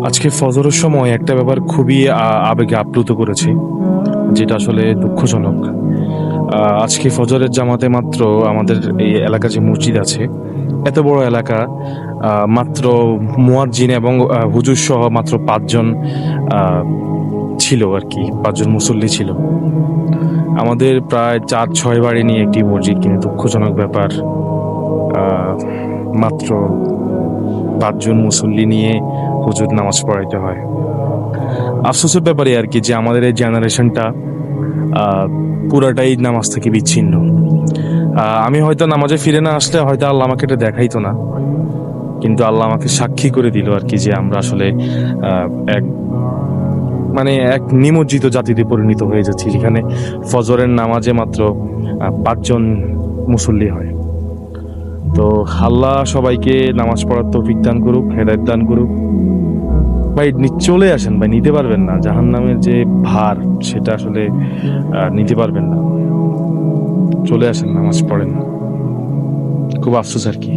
আজকে ফজরের সময় একটা ব্যাপার খুবই আবেগে আপ্লুত করেছে, যেটা আসলে দুঃখজনক। আজকে ফজরের জামাতে মাত্র আমাদের এই এলাকার যে মসজিদ আছে, এত বড় এলাকা, মাত্র মুয়াজ্জিন এবং হুজুর সহ মাত্র ৫ জন আহ, ছিল আর কি, ৫ জন মুসল্লি ছিল। আমাদের প্রায় ৪-৬ বাড়ি নিয়ে একটি মসজিদ, কিন্তু দুঃখজনক ব্যাপার, আহ, মাত্র ৫ জন মুসল্লি নিয়ে হুজুর নামাজ পড়াইতে হয়। আফসোসের ব্যাপারে আর কি, যে আমাদের এই জেনারেশনটা পুরাটাই নামাজ থেকে বিচ্ছিন্ন। আমি হয়তো নামাজে ফিরে না আসলে হয়তো আল্লাহ আমাকে এটা দেখাইতো না, কিন্তু আল্লাহ আমাকে সাক্ষী করে দিল আর কি, যে আমরা আসলে আহ, এক এক নিমজ্জিত জাতিতে পরিণত হয়ে যাচ্ছি, যেখানে ফজরের নামাজে মাত্র ৫ জন মুসল্লি হয়। তো আল্লাহ সবাইকে নামাজ পড়ার তৌফিক দান করুক, হেদায়েত দান করুক। ভাই চলে আসেন ভাই, নিতে পারবেন না জাহান্নামের যে ভার, সেটা আসলে নিতে পারবেন না। চলে আসেন, নামাজ পড়েন। খুব আফসোস আর কি।